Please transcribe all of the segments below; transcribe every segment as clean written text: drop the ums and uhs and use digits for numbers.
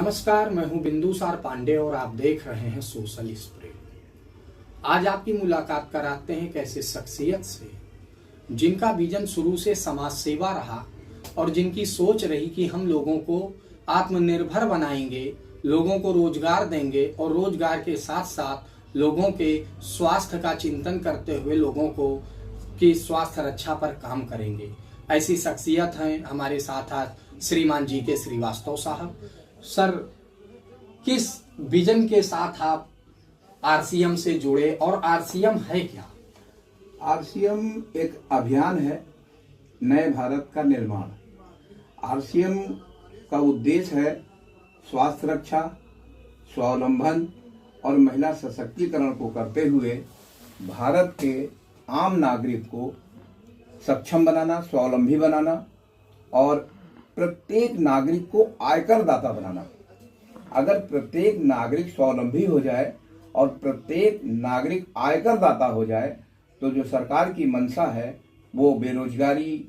नमस्कार, मैं हूं बिंदुसार पांडे और आप देख रहे हैं सोशल स्प्रेड। आज आपकी मुलाकात कराते हैं एक ऐसे शख्सियत से जिनका विजन शुरू से समाज सेवा रहा और जिनकी सोच रही कि हम लोगों को आत्मनिर्भर बनाएंगे, लोगों को रोजगार देंगे और रोजगार के साथ साथ लोगों के स्वास्थ्य का चिंतन करते हुए लोगों को की स्वास्थ्य रक्षा पर काम करेंगे। ऐसी शख्सियत हैं हमारे साथ आज श्रीमान जी के श्रीवास्तव साहब। सर, किस विजन के साथ आप आरसीएम से जुड़े और आरसीएम है क्या? आरसीएम एक अभियान है नए भारत का निर्माण। आरसीएम का उद्देश्य है स्वास्थ्य रक्षा, स्वावलंबन और महिला सशक्तिकरण को करते हुए भारत के आम नागरिक को सक्षम बनाना, स्वावलंबी बनाना और प्रत्येक नागरिक को आयकर दाता बनाना। अगर प्रत्येक नागरिक स्वावलंबी हो जाए और प्रत्येक नागरिक आयकर दाता हो जाए तो जो सरकार की मंशा है वो बेरोजगारी,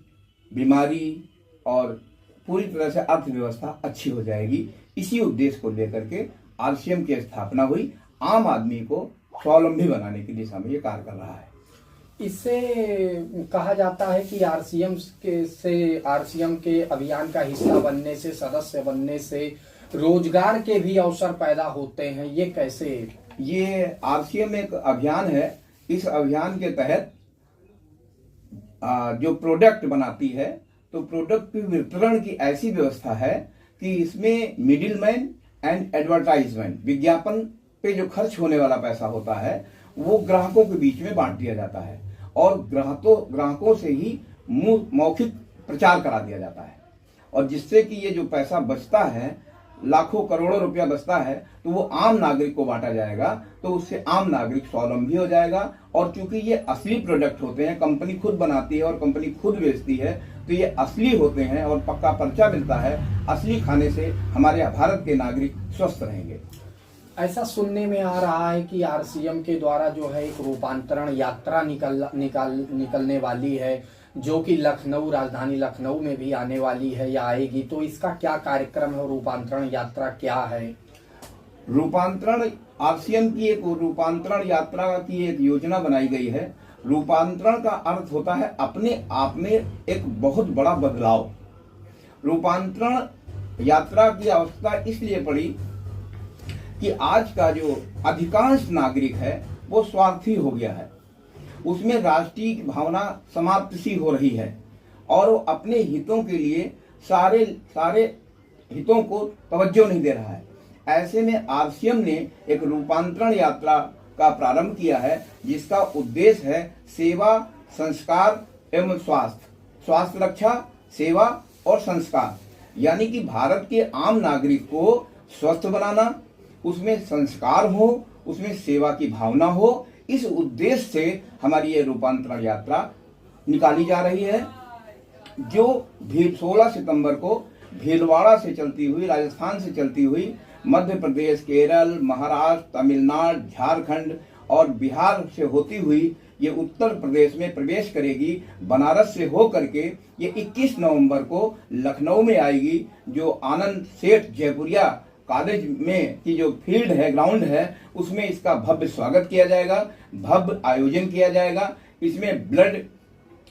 बीमारी और पूरी तरह से अर्थव्यवस्था अच्छी हो जाएगी। इसी उद्देश्य को लेकर के आरसीएम की स्थापना हुई। आम आदमी को स्वावलंबी बनाने की दिशा में ये कार्य कर रहा है। इससे कहा जाता है कि आरसीएम के अभियान का हिस्सा बनने से, सदस्य बनने से रोजगार के भी अवसर पैदा होते हैं। ये कैसे? ये आरसीएम एक अभियान है। इस अभियान के तहत जो प्रोडक्ट बनाती है तो प्रोडक्ट की वितरण की ऐसी व्यवस्था है कि इसमें मिडिलमैन एंड एडवर्टाइजमेंट, विज्ञापन पे जो खर्च होने वाला पैसा होता है वो ग्राहकों के बीच में बांट दिया जाता है और ग्राहकों से ही मौखिक प्रचार करा दिया जाता है और जिससे कि ये जो पैसा बचता है, लाखों करोड़ों रुपया बचता है, तो वो आम नागरिक को बांटा जाएगा। तो उससे आम नागरिक स्वावलंबी हो जाएगा। और चूंकि ये असली प्रोडक्ट होते हैं, कंपनी खुद बनाती है और कंपनी खुद बेचती है, तो ये असली होते हैं और पक्का पर्चा मिलता है। असली खाने से हमारे भारत के नागरिक स्वस्थ रहेंगे। ऐसा सुनने में आ रहा है कि आरसीएम के द्वारा जो है एक रूपांतरण यात्रा निकलने वाली है, जो कि लखनऊ, राजधानी लखनऊ में भी आने वाली है या आएगी। तो इसका क्या कार्यक्रम है? रूपांतरण यात्रा क्या है? रूपांतरण आरसीएम की एक रूपांतरण यात्रा की एक योजना बनाई गई है। रूपांतरण का अर्थ होता है अपने आप में एक बहुत बड़ा बदलाव। रूपांतरण यात्रा की आवश्यकता इसलिए पड़ी कि आज का जो अधिकांश नागरिक है वो स्वार्थी हो गया है। उसमें राष्ट्रीय भावना समाप्त सी हो रही है और वो अपने हितों के लिए सारे हितों को तवज्जो नहीं दे रहा है। ऐसे में आरसीएम ने एक रूपांतरण यात्रा का प्रारंभ किया है जिसका उद्देश्य है सेवा, संस्कार एवं स्वास्थ्य रक्षा, सेवा और संस्कार, यानी कि भारत के आम नागरिक को स्वस्थ बनाना, उसमें संस्कार हो, उसमें सेवा की भावना हो। इस उद्देश्य से हमारी ये रूपांतरण यात्रा निकाली जा रही है, जो 16 सितंबर को भीलवाड़ा से चलती हुई, राजस्थान से चलती हुई मध्य प्रदेश, केरल, महाराष्ट्र, तमिलनाडु, झारखंड और बिहार से होती हुई ये उत्तर प्रदेश में प्रवेश करेगी। बनारस से हो करके ये 21 नवंबर को लखनऊ में आएगी, जो आनंद सेठ जयपुरिया कॉलेज में की जो फील्ड है, ग्राउंड है, उसमें इसका भव्य स्वागत किया जाएगा, भव्य आयोजन किया जाएगा। इसमें ब्लड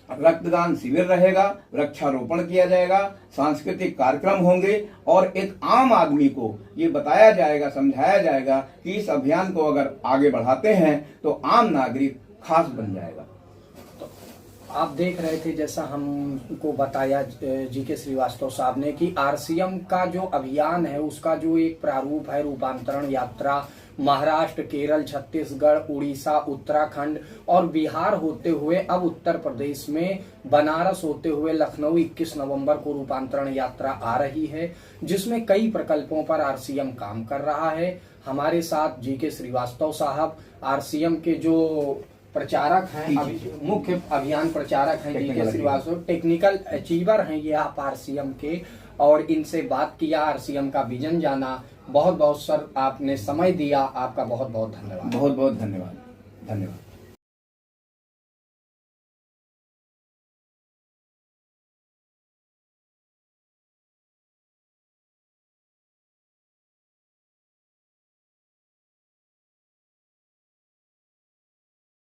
रक्तदान शिविर रहेगा, वृक्षारोपण किया जाएगा, सांस्कृतिक कार्यक्रम होंगे और एक आम आदमी को ये बताया जाएगा, समझाया जाएगा कि इस अभियान को अगर आगे बढ़ाते हैं तो आम नागरिक खास बन जाएगा। आप देख रहे थे, जैसा हमको बताया जी के श्रीवास्तव साहब ने, कि आरसीएम का जो अभियान है उसका जो एक प्रारूप है रूपांतरण यात्रा महाराष्ट्र, केरल, छत्तीसगढ़, उड़ीसा, उत्तराखंड और बिहार होते हुए अब उत्तर प्रदेश में बनारस होते हुए लखनऊ 21 नवंबर को रूपांतरण यात्रा आ रही है, जिसमें कई प्रकल्पों पर आरसीएम काम कर रहा है। हमारे साथ जी के श्रीवास्तव साहब आरसीएम के जो प्रचारक हैं, मुख्य अभियान प्रचारक हैं जी के श्रीवास्तव, टेक्निकल अचीवर हैं ये आप आरसीएम के, और इनसे बात किया, आरसीएम का विजन जाना। बहुत बहुत सर आपने समय दिया, आपका बहुत बहुत धन्यवाद। बहुत बहुत धन्यवाद।